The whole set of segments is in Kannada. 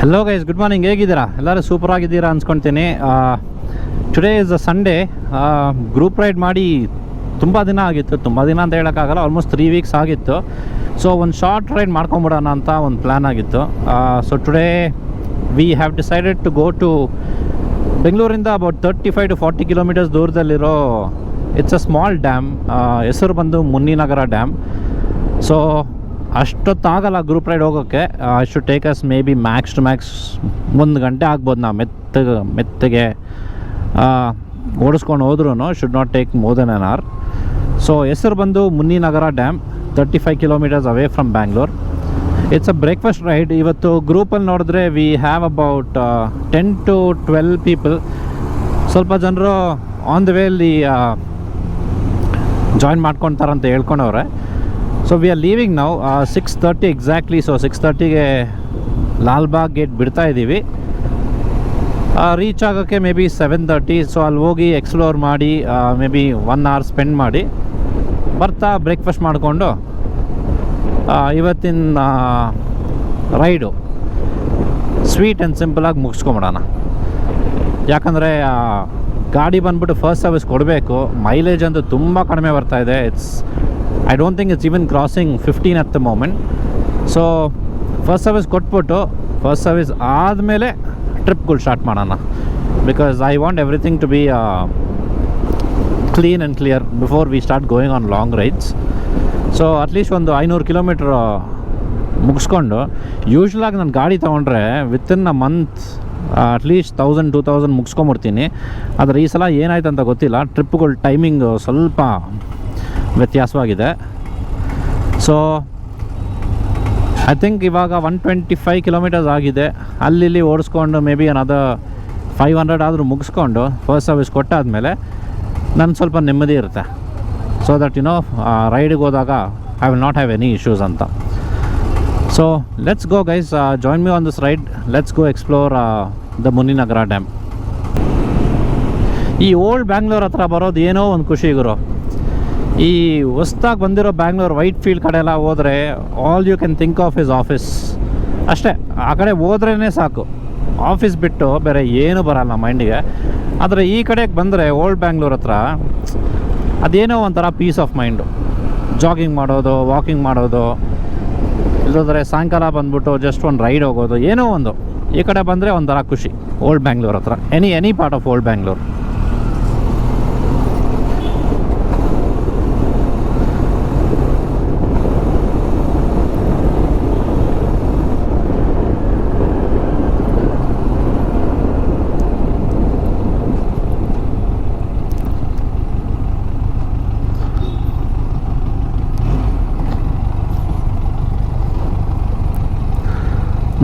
Hello guys, good morning. ಹೇಗಿದ್ದೀರಾ? ಎಲ್ಲರೂ ಸೂಪರ್ ಆಗಿದ್ದೀರಾ ಅನ್ಸ್ಕೊತೀನಿ. Today is a Sunday. Group ride ಮಾಡಿ ತುಂಬ ದಿನ ಆಗಿತ್ತು. ತುಂಬ ದಿನ ಅಂತ ಹೇಳೋಕ್ಕಾಗಲ್ಲ, ಆಲ್ಮೋಸ್ಟ್ 3 ವೀಕ್ಸ್ ಆಗಿತ್ತು. ಸೊ ಒಂದು ಶಾರ್ಟ್ ರೈಡ್ ಮಾಡ್ಕೊಂಬಿಡೋಣ ಅಂತ ಒಂದು ಪ್ಲ್ಯಾನ್ ಆಗಿತ್ತು. So today we have decided to go to ಬೆಂಗಳೂರಿಂದ ಅಬೌಟ್ 35 to 40 ಕಿಲೋಮೀಟರ್ಸ್ ದೂರದಲ್ಲಿರೋ ಇಟ್ಸ್ ಅ ಸ್ಮಾಲ್ ಡ್ಯಾಮ್. ಹೆಸರು ಬಂದು ಮುನ್ನಿನಗರ ಡ್ಯಾಮ್. ಸೊ ಅಷ್ಟೊತ್ತಾಗಲ್ಲ ಗ್ರೂಪ್ ರೈಡ್ ಹೋಗೋಕ್ಕೆ. I should take us maybe max to max 1 ಗಂಟೆ ಆಗ್ಬೋದು. ನಾವು ಮೆತ್ತಗೆ ಓಡಿಸ್ಕೊಂಡು ಹೋದ್ರೂ should not take more than an hour. So ಹೆಸರು ಬಂದು Munninagar dam, 35 kilometres away from Bangalore. It's a breakfast ride. ಇವತ್ತು ಗ್ರೂಪಲ್ಲಿ ನೋಡಿದ್ರೆ we have about 10 to 12 people. ಸ್ವಲ್ಪ ಜನರು ಆನ್ ದ ವೇಲಿ ಜಾಯಿನ್ ಮಾಡ್ಕೊತಾರಂತ ಹೇಳ್ಕೊಂಡವ್ರೆ. So we are leaving now 6:30 exactly. So 6:30ಗೆ ಲಾಲ್ಬಾಗ್ ಗೇಟ್ ಬಿಡ್ತಾ ಇದ್ದೀವಿ. ರೀಚ್ ಆಗೋಕ್ಕೆ ಮೇ ಬಿ 7:30. ಸೊ ಅಲ್ಲಿ ಹೋಗಿ ಎಕ್ಸ್ಪ್ಲೋರ್ ಮಾಡಿ ಮೇ ಬಿ 1 hour ಸ್ಪೆಂಡ್ ಮಾಡಿ ಬರ್ತಾ ಬ್ರೇಕ್ಫಾಸ್ಟ್ ಮಾಡಿಕೊಂಡು ಇವತ್ತಿನ ರೈಡು ಸ್ವೀಟ್ ಆ್ಯಂಡ್ ಸಿಂಪಲಾಗಿ ಮುಗಿಸ್ಕೊಂಬಿಡೋಣ. ಯಾಕಂದರೆ ಗಾಡಿ ಬಂದ್ಬಿಟ್ಟು ಫಸ್ಟ್ ಸರ್ವಿಸ್ ಕೊಡಬೇಕು. ಮೈಲೇಜ್ ಅಂತೂ ತುಂಬ ಕಡಿಮೆ ಬರ್ತಾಯಿದೆ. I don't think it's even crossing 15 at the moment. So first service ಕೊಟ್ಬಿಟ್ಟು ಫಸ್ಟ್ ಸರ್ವಿಸ್ ಆದಮೇಲೆ ಟ್ರಿಪ್ಗಳು ಸ್ಟಾರ್ಟ್ ಮಾಡೋಣ. Because I want everything to be clean and clear before we start going on long rides. So at least ಒಂದು 500 ಕಿಲೋಮೀಟ್ರ್ ಮುಗಿಸ್ಕೊಂಡು, ಯೂಶ್ವಲಾಗಿ ನಾನು ಗಾಡಿ ತೊಗೊಂಡ್ರೆ ವಿತಿನ್ ಅ ಮಂತ್ ಅಟ್ಲೀಸ್ಟ್ 1000-2000 ಮುಗಿಸ್ಕೊಂಬಿಡ್ತೀನಿ. ಆದರೆ ಈ ಸಲ ಏನಾಯ್ತು ಅಂತ ಗೊತ್ತಿಲ್ಲ, ಟ್ರಿಪ್ಗಳ ಟೈಮಿಂಗು ಸ್ವಲ್ಪ ವ್ಯತ್ಯಾಸವಾಗಿದೆ. ಸೊ ಐ ಥಿಂಕ್ ಇವಾಗ 125 ಕಿಲೋಮೀಟರ್ಸ್ ಆಗಿದೆ. ಅಲ್ಲಿ ಓಡಿಸ್ಕೊಂಡು ಮೇ ಬಿ ಅನದರ್ 500 ಆದರೂ ಮುಗಿಸ್ಕೊಂಡು ಫಸ್ಟ್ ಸರ್ವಿಸ್ ಕೊಟ್ಟಾದಮೇಲೆ ನನ್ನ ಸ್ವಲ್ಪ ನೆಮ್ಮದಿ ಇರುತ್ತೆ. ಸೊ ದಟ್ ರೈಡಿಗೆ ಹೋದಾಗ I will not have any issues ಅಂತ. So let's go guys, join me on this ride. Let's go explore the Munninagar dam. ಈ ಓಲ್ಡ್ ಬ್ಯಾಂಗ್ಳೂರ್ ಹತ್ರ ಬರೋದು ಏನೋ ಒಂದು ಖುಷಿ ಗುರು. ಈ ಹೊಸ್ದಾಗಿ ಬಂದಿರೋ ಬ್ಯಾಂಗ್ಳೂರ್ ವೈಟ್ ಫೀಲ್ಡ್ ಕಡೆ ಎಲ್ಲ ಹೋದರೆ all you can think of is office ಅಷ್ಟೇ. ಆ ಕಡೆ ಹೋದ್ರೇ ಸಾಕು, ಆಫೀಸ್ ಬಿಟ್ಟು ಬೇರೆ ಏನು ಬರಲ್ಲ ಮೈಂಡಿಗೆ. ಆದರೆ ಈ ಕಡೆಗೆ ಬಂದರೆ ಓಲ್ಡ್ ಬ್ಯಾಂಗ್ಳೂರ್ ಹತ್ರ ಅದೇನೋ ಒಂಥರ ಪೀಸ್ ಆಫ್ ಮೈಂಡು. ಜಾಗಿಂಗ್ ಮಾಡೋದು, ವಾಕಿಂಗ್ ಮಾಡೋದು, ಇಲ್ಲದ್ರೆ ಸಾಯಂಕಾಲ ಬಂದ್ಬಿಟ್ಟು ಜಸ್ಟ್ ಒಂದು ರೈಡ್ ಹೋಗೋದು, ಏನೋ ಒಂದು. ಈ ಕಡೆ ಬಂದರೆ ಒಂಥರ ಖುಷಿ ಓಲ್ಡ್ ಬ್ಯಾಂಗ್ಳೂರ್ ಹತ್ರ. Any part of old Bangalore.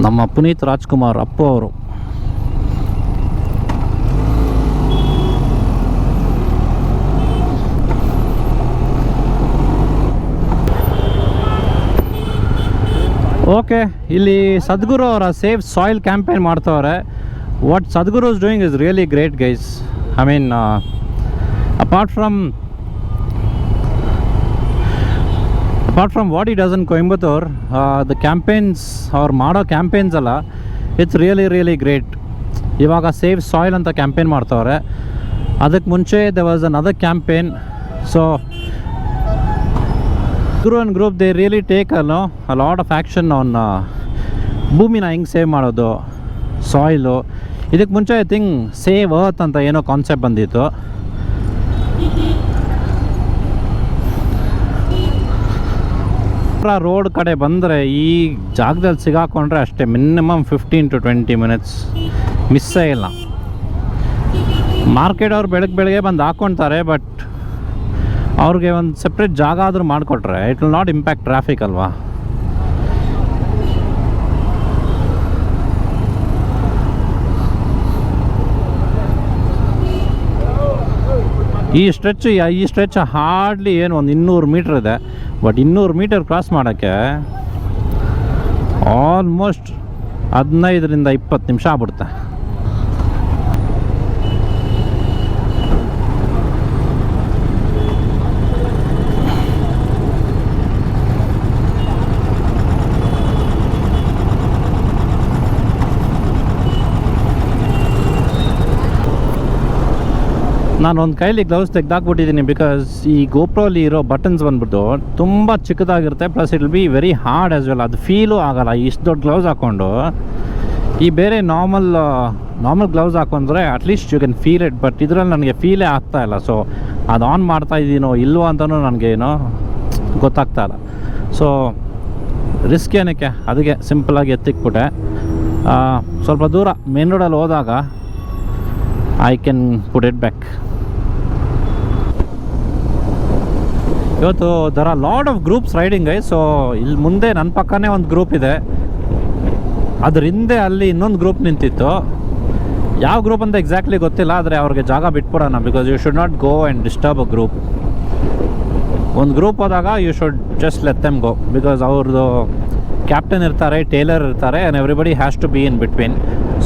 ನಮ್ಮ ಪುನೀತ್ ರಾಜ್ಕುಮಾರ್ ಅಪ್ಪು ಅವರು. ಓಕೆ, ಇಲ್ಲಿ ಸದ್ಗುರು ಅವರ ಸೇವ್ ಸಾಯಿಲ್ ಕ್ಯಾಂಪೇನ್ ಮಾಡ್ತವ್ರೆ. What Sadhguru is doing is really great guys. I mean apart from what he does in Coimbatore, the campaigns ಅವ್ರು ಮಾಡೋ ಕ್ಯಾಂಪೇನ್ಸ್ ಎಲ್ಲ ಇಟ್ಸ್ ರಿಯಲಿ ಗ್ರೇಟ್. ಇವಾಗ ಸೇವ್ ಸಾಯಿಲ್ ಅಂತ ಕ್ಯಾಂಪೇನ್ ಮಾಡ್ತವ್ರೆ. ಅದಕ್ಕೆ ಮುಂಚೆ there was another campaign. So Guru and group they really take a lot of action on ಭೂಮಿನ ಹೆಂಗೆ ಸೇವ್ ಮಾಡೋದು, ಸಾಯಿಲು. ಇದಕ್ಕೆ ಮುಂಚೆ ಐ ಥಿಂಕ್ ಸೇವ್ ಅರ್ತ್ ಅಂತ ಏನೋ ಕಾನ್ಸೆಪ್ಟ್ ಬಂದಿತ್ತು. ರೋಡ್ ಕಡೆ ಬಂದರೆ ಈ ಜಾಗದಲ್ಲಿ ಸಿಗಾಕೊಂಡ್ರೆ ಅಷ್ಟೇ ಮಿನಿಮಮ್ 15 to 20 ಮಿನಿಟ್ಸ್ ಮಿಸ್ಸೇ ಇಲ್ಲ. ಮಾರ್ಕೆಟ್ ಅವ್ರು ಬೆಳಗ್ಗೆ ಬಂದು ಹಾಕ್ಕೊಳ್ತಾರೆ, ಬಟ್ ಅವ್ರಿಗೆ ಒಂದು ಸಪ್ರೇಟ್ ಜಾಗ ಆದರೂ ಮಾಡಿಕೊಟ್ರೆ it will not impact traffic ಅಲ್ವಾ. ಈ ಸ್ಟ್ರೆಚ್ ಹಾರ್ಡ್ಲಿ ಏನು ಒಂದು 200 ಮೀಟ್ರ್ ಇದೆ. ಬಟ್ 200 ಮೀಟರ್ ಕ್ರಾಸ್ ಮಾಡೋಕ್ಕೆ ಆಲ್ಮೋಸ್ಟ್ 15-20 ನಿಮಿಷ ಆಗ್ಬಿಡುತ್ತೆ. ನಾನು ಒಂದು ಕೈಲಿ ಗ್ಲೌಸ್ ತೆಗ್ದಾಕ್ಬಿಟ್ಟಿದ್ದೀನಿ ಬಿಕಾಸ್ ಈ ಗೋಪ್ರೋಲಿ ಇರೋ ಬಟನ್ಸ್ ಬಂದ್ಬಿಟ್ಟು ತುಂಬ ಚಿಕ್ಕದಾಗಿರುತ್ತೆ, plus it will be very hard as well. ಅದು ಫೀಲು ಆಗಲ್ಲ ಇಷ್ಟು ದೊಡ್ಡ ಗ್ಲೌಸ್ ಹಾಕ್ಕೊಂಡು. ಈ ಬೇರೆ ನಾರ್ಮಲ್ ಗ್ಲೌಸ್ ಹಾಕೊಂಡ್ರೆ at least you can feel it, but ಇದರಲ್ಲಿ ನನಗೆ ಫೀಲೇ ಆಗ್ತಾಯಿಲ್ಲ. ಸೊ ಅದು ಆನ್ ಮಾಡ್ತಾ ಇದ್ದೀನೋ ಇಲ್ವೋ ಅಂತಲೂ ನನಗೇನೋ ಗೊತ್ತಾಗ್ತಾ ಇಲ್ಲ. ಸೊ ರಿಸ್ಕ್ ಏನಕ್ಕೆ, ಅದಕ್ಕೆ ಸಿಂಪಲಾಗಿ ಎತ್ತಿಕ್ಬಿಟ್ಟೆ. ಸ್ವಲ್ಪ ದೂರ ಮೇನ್ ರೋಡಲ್ಲಿ ಹೋದಾಗ I can put it back. ಇವತ್ತು there are lot of groups riding. So ಇಲ್ಲಿ ಮುಂದೆ ನನ್ನ ಪಕ್ಕನೇ ಒಂದು ಗ್ರೂಪ್ ಇದೆ, ಅದ್ರ ಹಿಂದೆ ಅಲ್ಲಿ ಇನ್ನೊಂದು ಗ್ರೂಪ್ ನಿಂತಿತ್ತು. ಯಾವ ಗ್ರೂಪ್ ಅಂತ ಎಕ್ಸಾಕ್ಟ್ಲಿ ಗೊತ್ತಿಲ್ಲ, ಆದರೆ ಅವ್ರಿಗೆ ಜಾಗ ಬಿಟ್ಬಿಡೋಣ. Because you should not go and disturb a group. ಒಂದು ಗ್ರೂಪ್ ಹೋದಾಗ you should just let them go, because ಅವ್ರದ್ದು ಕ್ಯಾಪ್ಟನ್ ಇರ್ತಾರೆ, ಟೇಲರ್ ಇರ್ತಾರೆ, and everybody has to be in between.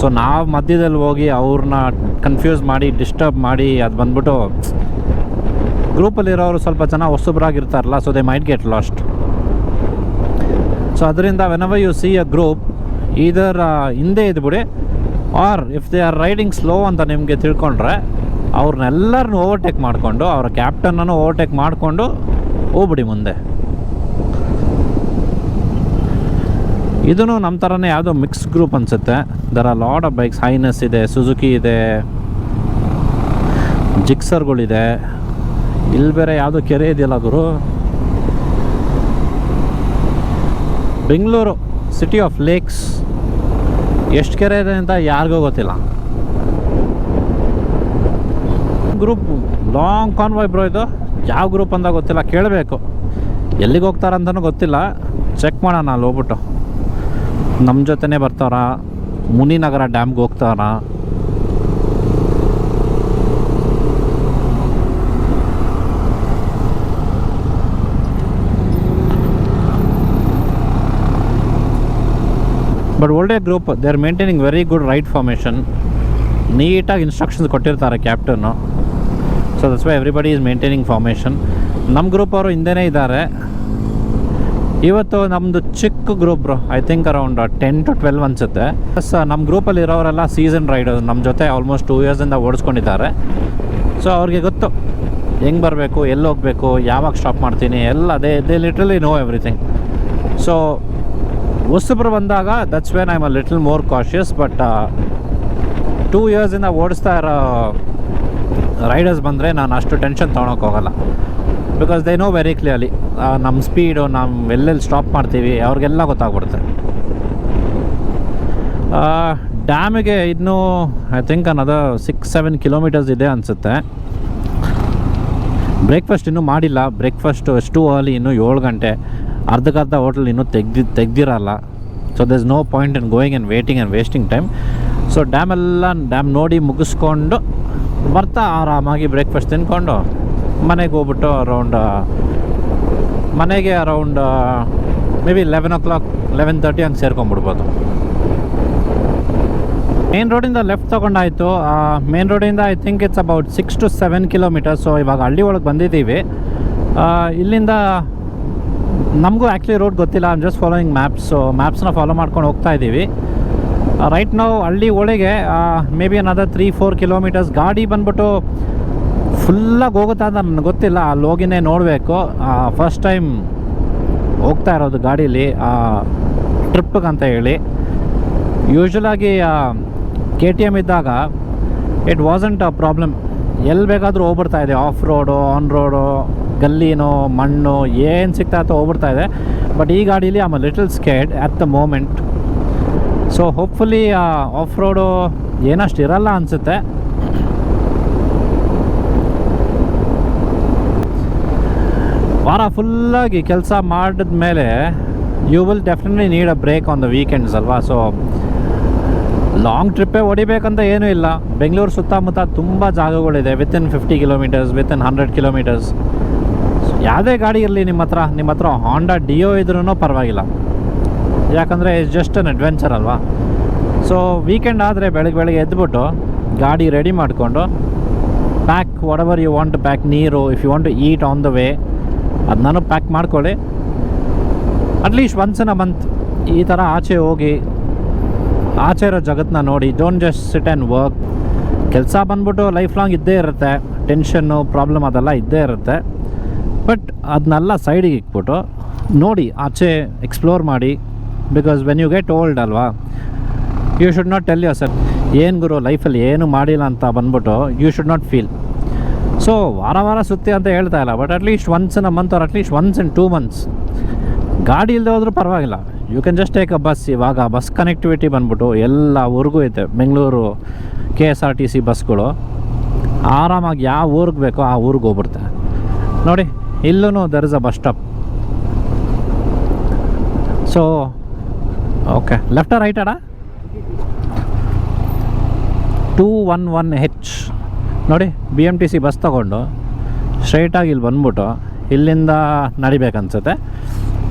So ನಾವು ಮಧ್ಯದಲ್ಲಿ ಹೋಗಿ ಅವ್ರನ್ನ ಕನ್ಫ್ಯೂಸ್ ಮಾಡಿ ಡಿಸ್ಟರ್ಬ್ ಮಾಡಿ ಅದು ಬಂದ್ಬಿಟ್ಟು ಗ್ರೂಪಲ್ಲಿರೋರು ಸ್ವಲ್ಪ ಜನ ಹೊಸಬ್ರಾಗಿರ್ತಾರಲ್ಲ, so they might get lost. So ಅದರಿಂದ whenever you see a group ಇದರ ಹಿಂದೆ ಇದ್ಬಿಡಿ, or if they are riding slow ಅಂತ ನಿಮಗೆ ತಿಳ್ಕೊಂಡ್ರೆ ಅವ್ರನ್ನೆಲ್ಲರನ್ನೂ ಓವರ್ಟೇಕ್ ಮಾಡಿಕೊಂಡು ಅವರ ಕ್ಯಾಪ್ಟನನ್ನು ಓವರ್ಟೇಕ್ ಮಾಡಿಕೊಂಡು ಹೋಗ್ಬಿಡಿ ಮುಂದೆ. ಇದೂ ನಮ್ಮ ಥರನೇ ಯಾವುದೋ ಮಿಕ್ಸ್ ಗ್ರೂಪ್ ಅನಿಸುತ್ತೆ. There are lot of bikes. Hness ಇದೆ, ಸುಜುಕಿ ಇದೆ, ಜಿಕ್ಸರ್ಗಳಿದೆ. ಇಲ್ಲಿ ಬೇರೆ ಯಾವುದೋ ಕೆರೆ ಇದೆಯಲ್ಲ ಗುರು, ಬೆಂಗಳೂರು ಸಿಟಿ ಆಫ್ ಲೇಕ್ಸ್. ಎಷ್ಟು ಕೆರೆ ಇದೆ ಅಂತ ಯಾರಿಗೂ ಗೊತ್ತಿಲ್ಲ. ಗ್ರೂಪ್ ಲಾಂಗ್ ಕಾನ್ವಾಯ್ ಬ್ರೋ ಇದು. ಯಾವ ಗ್ರೂಪ್ ಅಂತ ಗೊತ್ತಿಲ್ಲ, ಕೇಳಬೇಕು. ಎಲ್ಲಿಗೆ ಹೋಗ್ತಾರಂತನೂ ಗೊತ್ತಿಲ್ಲ, ಚೆಕ್ ಮಾಡೋಣ ಅಲ್ಲಿ ಹೋಗ್ಬಿಟ್ಟು. ನಮ್ಮ ಜೊತೆನೇ ಬರ್ತಾರ, ಮುನಿನಗರ ಡ್ಯಾಮ್ಗೆ ಹೋಗ್ತಾರ. ಬಟ್ ಒಳ್ಳೆ group, they are maintaining very good ride formation. ನೀಟಾಗಿ ಇನ್ಸ್ಟ್ರಕ್ಷನ್ಸ್ ಕೊಟ್ಟಿರ್ತಾರೆ captain. So that's why everybody is maintaining formation. ನಮ್ಮ ಗ್ರೂಪ್ ಅವರು ಹಿಂದೆನೇ ಇದ್ದಾರೆ. ಇವತ್ತು ನಮ್ಮದು ಚಿಕ್ಕ group bro, I think around 10 to 12 ಅನಿಸುತ್ತೆ. ಪ್ಲಸ್ ನಮ್ಮ ಗ್ರೂಪಲ್ಲಿ ಇರೋರೆಲ್ಲ ಸೀಸನ್ ರೈಡರ್ಸ್, ನಮ್ಮ ಜೊತೆ ಆಲ್ಮೋಸ್ಟ್ 2 yearsಯಿಂದ ಓಡಿಸ್ಕೊಂಡಿದ್ದಾರೆ. ಸೊ ಅವ್ರಿಗೆ ಗೊತ್ತು ಹೆಂಗೆ ಬರಬೇಕು, ಎಲ್ಲಿ ಹೋಗಬೇಕು, ಯಾವಾಗ ಸ್ಟಾಪ್ ಮಾಡ್ತೀನಿ ಎಲ್ಲ. They literally know everything. So ಹೊಸಬ್ರು ಬಂದಾಗ that's when I am a little more cautious. But 2 yearsಯಿಂದ ಓಡಿಸ್ತಾ ಇರೋ ರೈಡರ್ಸ್ ಬಂದರೆ ನಾನು ಅಷ್ಟು ಟೆನ್ಷನ್ ತೊಗೊಳಕ್ಕೆ ಹೋಗಲ್ಲ. Because they know very clearly ನಮ್ಮ ಸ್ಪೀಡು, ನಮ್ಮ ಎಲ್ಲೆಲ್ಲಿ ಸ್ಟಾಪ್ ಮಾಡ್ತೀವಿ ಅವ್ರಿಗೆಲ್ಲ ಗೊತ್ತಾಗ್ಬಿಡುತ್ತೆ. ಡ್ಯಾಮಿಗೆ ಇನ್ನೂ ಐ ಥಿಂಕ್ ಅನ್ನೋದು 6-7 kilometers ಇದೆ ಅನಿಸುತ್ತೆ. ಬ್ರೇಕ್ಫಾಸ್ಟ್ ಇನ್ನೂ ಮಾಡಿಲ್ಲ. ಬ್ರೇಕ್ಫಾಸ್ಟ್ ಎಷ್ಟು ಅರ್ಲಿ, ಇನ್ನೂ 7 ಗಂಟೆ. ಅರ್ಧಕ್ಕರ್ಧ ಹೋಟ್ಲ್ ಇನ್ನೂ ತೆಗ್ದಿರಲ್ಲ. So there is no point in going and waiting and wasting time. So dam ನೋಡಿ ಮುಗಿಸ್ಕೊಂಡು ಬರ್ತಾ ಆರಾಮಾಗಿ ಬ್ರೇಕ್ಫಾಸ್ಟ್ ತಿನ್ಕೊಂಡು ಮನೆಗೆ ಹೋಗ್ಬಿಟ್ಟು ಮನೆಗೆ ಅರೌಂಡ್ ಮೇ ಬಿ 11 o'clock 11:30 ಹಂಗೆ ಸೇರ್ಕೊಂಡ್ಬಿಡ್ಬೋದು. ಮೇನ್ ರೋಡಿಂದ ಲೆಫ್ಟ್ ತೊಗೊಂಡಾಯಿತು. ಮೇನ್ ರೋಡಿಂದ I think it's about 6 to 7 kilometers. So ಇವಾಗ ಹಳ್ಳಿ ಒಳಗೆ ಬಂದಿದ್ದೀವಿ. ಇಲ್ಲಿಂದ ನಮಗೂ ಆ್ಯಕ್ಚುಲಿ ರೋಡ್ ಗೊತ್ತಿಲ್ಲ, I am just following maps. So ಮ್ಯಾಪ್ಸ್ನ ಫಾಲೋ ಮಾಡ್ಕೊಂಡು ಹೋಗ್ತಾ ಇದ್ದೀವಿ. ರೈಟ್ ನಾವು ಹಳ್ಳಿ ಒಳಗೆ ಮೇ ಬಿ ಅನದರ್ 3-4 kilometers. ಗಾಡಿ ಬಂದ್ಬಿಟ್ಟು ಫುಲ್ಲಾಗಿ ಹೋಗುತ್ತಾ ಅಂತ ನನಗೆ ಗೊತ್ತಿಲ್ಲ, ಅಲ್ಲಿ ಹೋಗಿನೇ ನೋಡಬೇಕು. ಫಸ್ಟ್ ಟೈಮ್ ಹೋಗ್ತಾ ಇರೋದು ಗಾಡೀಲಿ ಟ್ರಿಪ್ಪಿಗೆ ಅಂತ ಹೇಳಿ. ಯೂಶ್ವಲಾಗಿ KTM ಇದ್ದಾಗ ಇಟ್ ವಾಸಂಟ್ ಅ ಪ್ರಾಬ್ಲಮ್, ಎಲ್ಲಿ ಬೇಕಾದರೂ ಹೋಗ್ಬಿಡ್ತಾ ಇದೆ. ಆಫ್ ರೋಡು, ಆನ್ ರೋಡು, ಗಲ್ಲಿನೋ, ಮಣ್ಣು ಏನು ಸಿಗ್ತಾ ಇತ್ತು ಹೋಗ್ಬಿಡ್ತಾ ಇದೆ. ಬಟ್ ಈ ಗಾಡೀಲಿ I am a little scared at the moment. So hopefully off road ಏನಷ್ಟು ಇರಲ್ಲ ಅನಿಸುತ್ತೆ. ವಾರ ಫುಲ್ಲಾಗಿ ಕೆಲಸ ಮಾಡಿದ ಮೇಲೆ you will definitely need a break on the weekends ಅಲ್ವಾ. ಸೊ ಲಾಂಗ್ ಟ್ರಿಪ್ಪೇ ಹೊಡಿಬೇಕಂತ ಏನೂ ಇಲ್ಲ. ಬೆಂಗಳೂರು ಸುತ್ತಮುತ್ತ ತುಂಬ ಜಾಗಗಳಿದೆ, ವಿತಿನ್ 50 kilometers, ವಿತಿನ್ 100 kilometers. ಯಾವುದೇ ಗಾಡಿ ಇರಲಿ ನಿಮ್ಮ ಹತ್ರ ಹಾಂಡಾ ಡಿಯೋ ಇದ್ರೂ ಪರವಾಗಿಲ್ಲ, ಯಾಕಂದರೆ ಇಟ್ಸ್ ಜಸ್ಟ್ ಅನ್ ಅಡ್ವೆಂಚರ್ ಅಲ್ವಾ. ಸೊ ವೀಕೆಂಡ್ ಆದರೆ ಬೆಳಗ್ಗೆ ಎದ್ಬಿಟ್ಟು ಗಾಡಿ ರೆಡಿ ಮಾಡಿಕೊಂಡು pack whatever you want to pack. ನೀರು, if you want to eat on the way, ಅದನ್ನೂ ಪ್ಯಾಕ್ ಮಾಡ್ಕೊಳ್ಳಿ. At least once in a month ಈ ಥರ ಆಚೆ ಹೋಗಿ ಆಚೆ ಇರೋ ಜಗತ್ತನ್ನ ನೋಡಿ. Don't just sit and work. ಕೆಲಸ ಬಂದ್ಬಿಟ್ಟು ಲೈಫ್ ಲಾಂಗ್ ಇದ್ದೇ ಇರುತ್ತೆ, ಟೆನ್ಷನ್ನು ಪ್ರಾಬ್ಲಮ್ ಅದೆಲ್ಲ ಇದ್ದೇ ಇರುತ್ತೆ. ಬಟ್ ಅದನ್ನೆಲ್ಲ ಸೈಡಿಗೆ ಇಟ್ಬಿಟ್ಟು ನೋಡಿ, ಆಚೆ ಎಕ್ಸ್ಪ್ಲೋರ್ ಮಾಡಿ. Because when you get old ಅಲ್ವಾ, you should not tell yourself ಏನು ಗುರು ಲೈಫಲ್ಲಿ ಏನು ಮಾಡಿಲ್ಲ ಅಂತ ಬಂದ್ಬಿಟ್ಟು you should not feel. So ವಾರ ಸುತ್ತಿ ಅಂತ ಹೇಳ್ತಾ ಇಲ್ಲ, but at least once in a month or at least once in 2 months ಗಾಡಿ ಇಲ್ಲದೆ ಹೋದ್ರೂ ಪರವಾಗಿಲ್ಲ. You can just take a bus. ಇವಾಗ ಬಸ್ ಕನೆಕ್ಟಿವಿಟಿ ಬಂದ್ಬಿಟ್ಟು ಎಲ್ಲ ಊರಿಗೂ ಐತೆ. ಬೆಂಗಳೂರು KSRTC ಬಸ್ಗಳು ಆರಾಮಾಗಿ ಯಾವ ಊರಿಗೆ ಬೇಕೋ ಆ ಊರಿಗೆ ಹೋಗ್ಬಿಡುತ್ತೆ. ನೋಡಿ ಇಲ್ಲೂ there is a bus stop. So okay, left ರೈಟಾ? 211H ನೋಡಿ, BMTC ಬಸ್ ತೊಗೊಂಡು ಸ್ಟ್ರೈಟಾಗಿ ಇಲ್ಲಿ ಬಂದ್ಬಿಟ್ಟು ಇಲ್ಲಿಂದ ನಡಿಬೇಕನ್ಸುತ್ತೆ.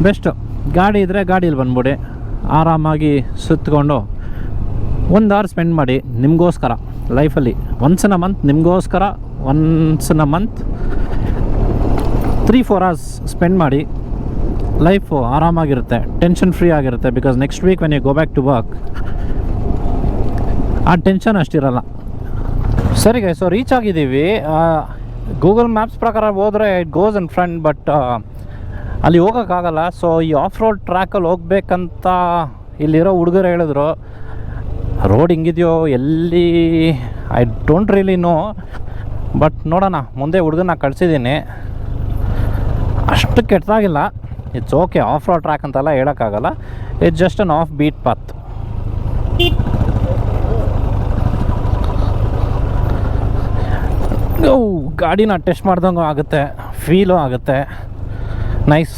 ಬೆಸ್ಟು ಗಾಡಿ ಇದ್ದರೆ ಗಾಡೀಲಿ ಬಂದ್ಬಿಡಿ, ಆರಾಮಾಗಿ ಸುತ್ತಕೊಂಡು 1 hour ಸ್ಪೆಂಡ್ ಮಾಡಿ ನಿಮಗೋಸ್ಕರ ಲೈಫಲ್ಲಿ. ಒನ್ಸ್ ಇನ್ ಅ ಮಂತ್ ನಿಮಗೋಸ್ಕರ, once in a month 3-4 hours spend ಮಾಡಿ. ಲೈಫು ಆರಾಮಾಗಿರುತ್ತೆ, ಟೆನ್ಷನ್ ಫ್ರೀ ಆಗಿರುತ್ತೆ. Because next week when you go back to work ಆ ಟೆನ್ಷನ್ ಅಷ್ಟಿರಲ್ಲ. ಸರಿ ಗೈಸ್, ಸೊ ರೀಚ್ ಆಗಿದ್ದೀವಿ. ಗೂಗಲ್ ಮ್ಯಾಪ್ಸ್ ಪ್ರಕಾರ ಹೋದರೆ it goes in front, but ಅಲ್ಲಿ ಹೋಗೋಕ್ಕಾಗಲ್ಲ. ಸೊ ಈ ಆಫ್ ರೋಡ್ ಟ್ರ್ಯಾಕಲ್ಲಿ ಹೋಗ್ಬೇಕಂತ ಇಲ್ಲಿರೋ ಹುಡುಗರು ಹೇಳಿದ್ರು. ರೋಡ್ ಹಿಂಗಿದೆಯೋ ಎಲ್ಲಿ I don't really know, but ನೋಡೋಣ. ಮುಂದೆ ಹುಡುಗನ ಕಳಿಸಿದ್ದೀನಿ, ಅಷ್ಟು ಕೆಟ್ಟದಾಗಿಲ್ಲ. It's okay. Off road track ಅಂತೆಲ್ಲ ಹೇಳೋಕ್ಕಾಗಲ್ಲ. It's just an off beat path. ಗಾಡಿನ ಟೆಸ್ಟ್ ಮಾಡ್ದಂಗೂ ಆಗುತ್ತೆ, ಫೀಲು ಆಗುತ್ತೆ. ನೈಸ್.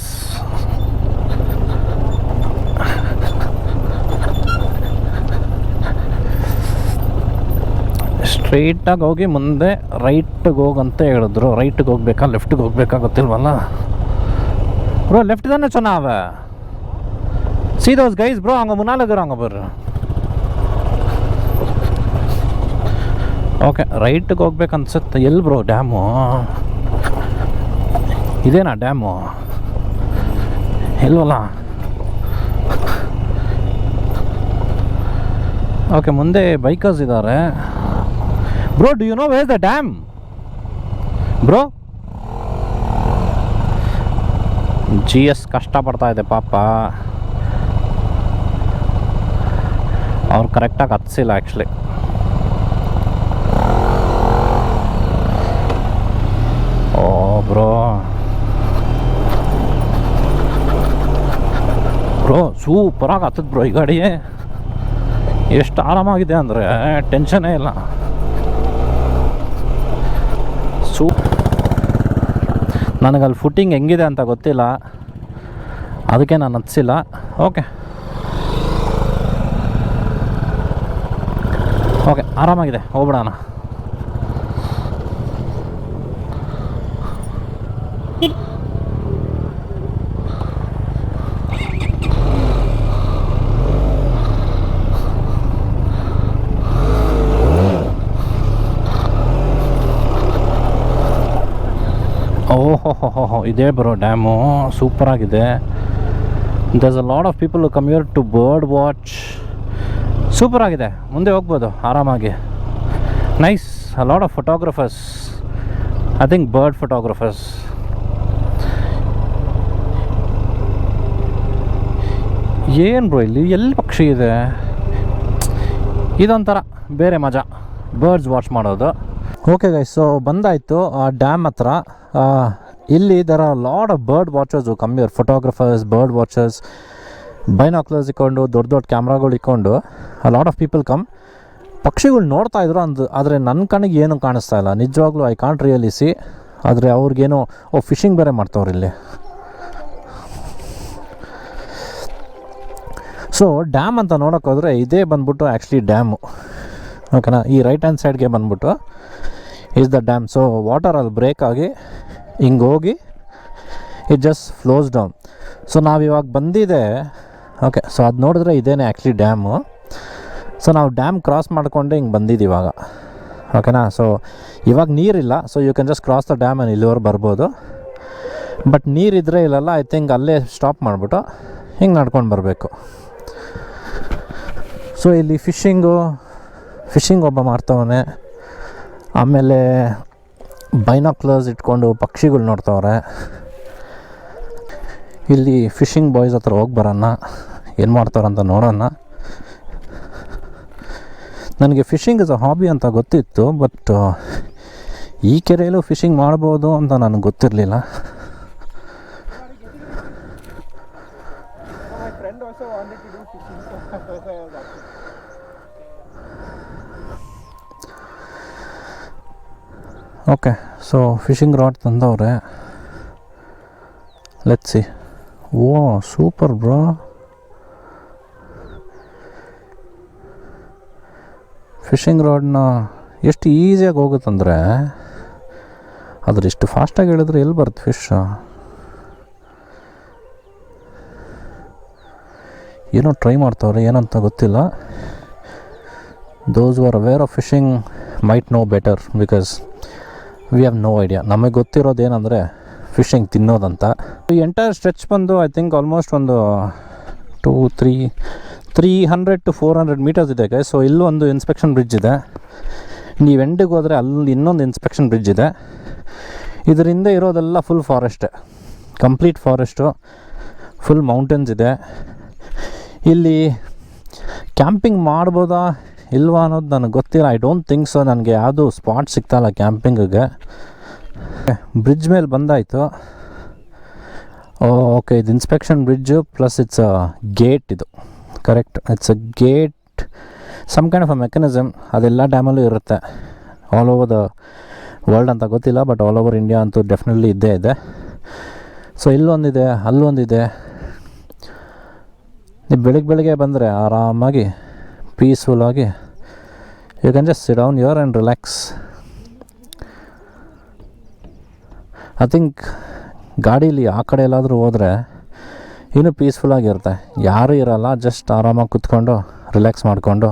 ಸ್ಟ್ರೈಟಾಗಿ ಹೋಗಿ ಮುಂದೆ ರೈಟಿಗೆ ಹೋಗಂತ ಹೇಳಿದ್ರು. ರೈಟಿಗೆ ಹೋಗ್ಬೇಕಾ ಲೆಫ್ಟಿಗೆ ಹೋಗ್ಬೇಕಾ ಗೊತ್ತಿಲ್ವಲ್ಲ ಬ್ರೋ. ಲೆಫ್ಟ್ ತಾನೆ ಚೆನ್ನಾವ. ಸಿ ದೋಸ್ ಗೈಸ್ ಬ್ರೋ, ಹಂಗೆ ಮುನ್ನಾಲಗರ ಬರ್ರಿ. ಓಕೆ, ರೈಟಿಗೆ ಹೋಗ್ಬೇಕು ಅನ್ಸುತ್ತೆ. ಎಲ್ಲಿ ಬ್ರೋ ಡ್ಯಾಮು? ಇದೇನಾ ಡ್ಯಾಮು? ಇಲ್ವಲ್ಲ. ಓಕೆ, ಮುಂದೆ ಬೈಕರ್ಸ್ ಇದ್ದಾರೆ. Bro do you know where the dam bro? GS ಕಷ್ಟಪಡ್ತಾ ಇದೆ ಪಾಪ, ಅವ್ರು ಕರೆಕ್ಟಾಗಿ ಹತ್ಸಿಲ್ಲ ಆ್ಯಕ್ಚುಲಿ. ಓ ಬ್ರೋ ಸೂಪರಾಗಿ ಹತ್ತದ ಬ್ರೋ ಈ ಗಾಡಿ. ಎಷ್ಟು ಆರಾಮಾಗಿದೆ ಅಂದರೆ ಟೆನ್ಷನ್ನೇ ಇಲ್ಲ. ನನಗಲ್ಲಿ ಫುಟ್ಟಿಂಗ್ ಹೆಂಗಿದೆ ಅಂತ ಗೊತ್ತಿಲ್ಲ, ಅದಕ್ಕೆ ನಾನು ಹತ್ಸಿಲ್ಲ. ಓಕೆ ಆರಾಮಾಗಿದೆ, ಹೋಗ್ಬಿಡೋಣ. ಓಹೋ, ಇದೇ ಬ್ರೋ ಡ್ಯಾಮು. ಸೂಪರಾಗಿದೆ. There's a lot of people who come here to bird watch. ಸೂಪರಾಗಿದೆ, ಮುಂದೆ ಹೋಗ್ಬೋದು ಆರಾಮಾಗಿ. Nice. A lot of photographers, I think bird photographers. ಏನು ಬ್ರೋ ಇಲ್ಲಿ ಎಲ್ಲಿ ಪಕ್ಷಿ ಇದೆ? ಇದೊಂಥರ ಬೇರೆ ಮಜಾ, ಬರ್ಡ್ಸ್ ವಾಚ್ ಮಾಡೋದು. ಓಕೆ ಗೈಸ್, ಸೊ ಬಂದಾಯಿತು ಆ ಡ್ಯಾಮ್ ಹತ್ರ. ಇಲ್ಲಿ there are lot of bird watchers come here. Photographers, bird watchers, binoculars ಇಕ್ಕೊಂಡು ದೊಡ್ಡ ಕ್ಯಾಮ್ರಾಗಳು ಇಕ್ಕೊಂಡು ಲಾಟ್ ಆಫ್ ಪೀಪಲ್ ಕಮ್. ಪಕ್ಷಿಗಳು ನೋಡ್ತಾ ಇದ್ರು ಆದರೆ ನನ್ನ ಕಣ್ಣಿಗೆ ಏನೂ ಕಾಣಿಸ್ತಾ ಇಲ್ಲ ನಿಜವಾಗ್ಲೂ. I can't really C. ಆದರೆ ಅವ್ರಿಗೇನೋ ಫಿಶಿಂಗ್ ಬೇರೆ ಮಾಡ್ತಾವ್ರು ಇಲ್ಲಿ. ಸೊ ಡ್ಯಾಮ್ ಅಂತ ನೋಡೋಕೆ ಹೋದರೆ ಇದೇ ಬಂದ್ಬಿಟ್ಟು ಆ್ಯಕ್ಚುಲಿ ಡ್ಯಾಮು. ಓಕೆನಾ? ಈ ರೈಟ್ ಹ್ಯಾಂಡ್ ಸೈಡ್ಗೆ ಬಂದ್ಬಿಟ್ಟು is the dam. So water ಅಲ್ಲಿ ಬ್ರೇಕ್ ಆಗಿ ಹಿಂಗೆ ಹೋಗಿ it just flows down. So ನಾವಿವಾಗ ಬಂದಿದೆ. ಓಕೆ, ಸೊ ಅದು ನೋಡಿದ್ರೆ ಇದೇನೆ ಆ್ಯಕ್ಚುಲಿ ಡ್ಯಾಮು. ಸೊ ನಾವು ಡ್ಯಾಮ್ ಕ್ರಾಸ್ ಮಾಡಿಕೊಂಡೆ ಹಿಂಗೆ ಬಂದಿದ್ದು ಇವಾಗ. ಓಕೆನಾ? ಸೊ ಇವಾಗ ನೀರಿಲ್ಲ, so you can just cross the dam and ಇಲ್ಲಿವರೆಗೆ ಬರ್ಬೋದು. ಬಟ್ ನೀರಿದ್ದರೆ ಇಲ್ಲೆಲ್ಲ ಐ ಥಿಂಕ್ ಅಲ್ಲೇ ಸ್ಟಾಪ್ ಮಾಡಿಬಿಟ್ಟು ಹಿಂಗೆ ನಡ್ಕೊಂಡು ಬರಬೇಕು. ಸೊ ಇಲ್ಲಿ ಫಿಶಿಂಗ್ ಒಬ್ಬ ಮಾಡ್ತವನೆ. ಆಮೇಲೆ ಬೈನಾಕ್ಯುಲರ್ಸ್ ಇಟ್ಕೊಂಡು ಪಕ್ಷಿಗಳು ನೋಡ್ತಾವ್ರೆ. ಇಲ್ಲಿ ಫಿಶಿಂಗ್ ಬಾಯ್ಸ್ ಹತ್ರ ಹೋಗಿ ಬರೋಣ, ಏನು ಮಾಡ್ತಾರಂತ ನೋಡೋಣ. ನನಗೆ ಫಿಶಿಂಗ್ ಇಸ್ ಅ ಹಾಬಿ ಅಂತ ಗೊತ್ತಿತ್ತು, ಬಟ್ ಈ ಕೆರೆಯಲ್ಲೂ ಫಿಶಿಂಗ್ ಮಾಡ್ಬೋದು ಅಂತ ನನಗೆ ಗೊತ್ತಿರಲಿಲ್ಲ. ಓಕೆ, ಸೊ ಫಿಶಿಂಗ್ ರಾಡ್ ತಂದವ್ರೆ. Let's see. Oh super bro. Fishing ರಾಡ್ನ ಎಷ್ಟು ಈಸಿಯಾಗಿ ಹೋಗುತ್ತಂದರೆ, ಅದ್ರ ಇಷ್ಟು ಫಾಸ್ಟಾಗಿ ಹೇಳಿದ್ರೆ ಎಲ್ಲಿ ಬರುತ್ತೆ ಫಿಶ್? ಏನೋ ಟ್ರೈ ಮಾಡ್ತಾವ್ರೆ, ಏನಂತ ಗೊತ್ತಿಲ್ಲ. Those are aware of fishing might know better, because we have no idea. ನಮಗೆ ಗೊತ್ತಿರೋದು ಏನಂದರೆ ಫಿಶಿಂಗ್ ತಿನ್ನೋದಂತ. ಈ ಎಂಟೈರ್ ಸ್ಟ್ರೆಚ್ ಬಂದು ಐ ಥಿಂಕ್ ಆಲ್ಮೋಸ್ಟ್ ಒಂದು 300 to 400 ಮೀಟರ್ಸ್ ಇದೆ ಗೈಸ್. ಸೊ ಇಲ್ಲೊಂದು ಇನ್ಸ್ಪೆಕ್ಷನ್ ಬ್ರಿಡ್ಜ್ ಇದೆ. ನೀವು ಎಂಡಿಗೆ ಹೋದರೆ ಅಲ್ಲಿ ಇನ್ನೊಂದು ಇನ್ಸ್ಪೆಕ್ಷನ್ ಬ್ರಿಡ್ಜ್ ಇದೆ. ಇದರಿಂದ ಇರೋದೆಲ್ಲ ಫುಲ್ ಫಾರೆಸ್ಟೇ, ಕಂಪ್ಲೀಟ್ ಫಾರೆಸ್ಟು, ಫುಲ್ ಮೌಂಟೇನ್ಸ್ ಇದೆ. ಇಲ್ಲಿ ಕ್ಯಾಂಪಿಂಗ್ ಮಾಡ್ಬೋದಾ ಇಲ್ವಾ ಅನ್ನೋದು ನನಗೆ ಗೊತ್ತಿಲ್ಲ. I don't think so. ನನಗೆ ಯಾವುದು ಸ್ಪಾಟ್ ಸಿಗ್ತಾಯಿಲ್ಲ ಕ್ಯಾಂಪಿಂಗಿಗೆ. ಬ್ರಿಡ್ಜ್ ಮೇಲೆ ಬಂದಾಯಿತು. ಓಕೆ, ಇದು inspection bridge plus it's a gate. ಇದು correct, it's a gate, some kind of a mechanism. ಅದೆಲ್ಲ ಡ್ಯಾಮಲ್ಲೂ ಇರುತ್ತೆ, ಆಲ್ ಓವರ್ ದ ವರ್ಲ್ಡ್ ಅಂತ ಗೊತ್ತಿಲ್ಲ, ಬಟ್ ಆಲ್ ಓವರ್ ಇಂಡಿಯಾ ಅಂತೂ ಡೆಫಿನೆಟ್ಲಿ ಇದ್ದೇ ಇದೆ. ಸೊ ಇಲ್ಲೊಂದಿದೆ, ಅಲ್ಲೊಂದಿದೆ. ನೀವು ಬೆಳಗ್ಗೆ ಬಂದರೆ ಆರಾಮಾಗಿ ಪೀಸ್ಫುಲ್ಲಾಗಿ you can just sit down here and relax. I think ಗಾಡೀಲಿ ಆ ಕಡೆ ಎಲ್ಲಾದರೂ ಹೋದರೆ ಇನ್ನೂ ಪೀಸ್ಫುಲ್ಲಾಗಿರುತ್ತೆ, ಯಾರೂ ಇರೋಲ್ಲ. ಜಸ್ಟ್ ಆರಾಮಾಗಿ ಕೂತ್ಕೊಂಡು ರಿಲ್ಯಾಕ್ಸ್ ಮಾಡಿಕೊಂಡು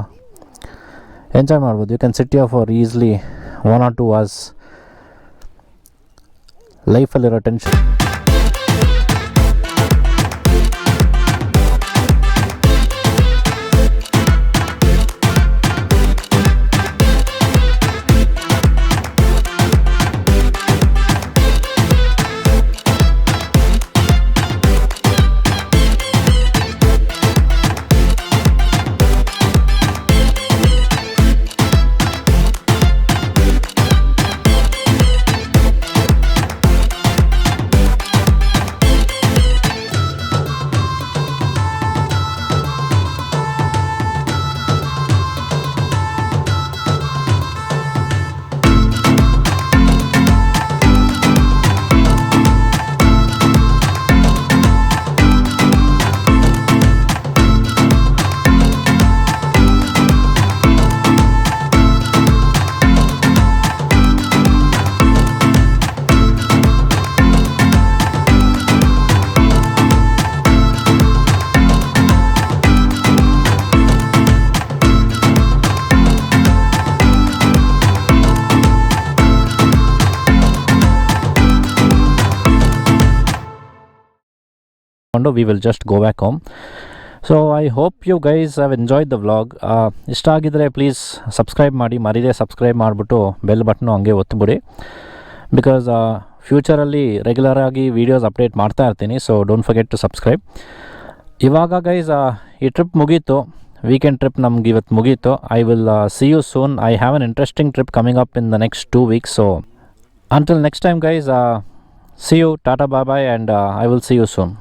ಎಂಜಾಯ್ ಮಾಡ್ಬೋದು. You can sit here for easily 1 or 2 hours. ಲೈಫಲ್ಲಿರೋ tension we will just go back home. So I hope you guys have enjoyed the vlog. ಇಷ್ಟ ಆಗಿದ್ರೆ ಪ್ಲೀಸ್ ಸಬ್ಸ್ಕ್ರೈಬ್ ಮಾಡಿ, ಮರಿದೇ ಸಬ್ಸ್ಕ್ರೈಬ್ ಮಾಡಿಬಿಟ್ಟು ಬೆಲ್ ಬಟನ್ನು ಹಂಗೆ ಒತ್ತಿಬಿಡಿ. ಬಿಕಾಸ್ ಫ್ಯೂಚರಲ್ಲಿ ರೆಗ್ಯುಲರಾಗಿ ವೀಡಿಯೋಸ್ ಅಪ್ಡೇಟ್ ಮಾಡ್ತಾ ಇರ್ತೀನಿ. So don't forget to subscribe. ಇವಾಗ ಗೈಸ್ ಈ ಟ್ರಿಪ್ ಮುಗೀತು, ವೀಕೆಂಡ್ ಟ್ರಿಪ್ ನಮ್ಗೆ ಇವತ್ತು ಮುಗೀತು. I will see you soon. I have an interesting trip coming up in the next 2 weeks. So until next time guys, see you, tata, bye bye, and I will see you soon.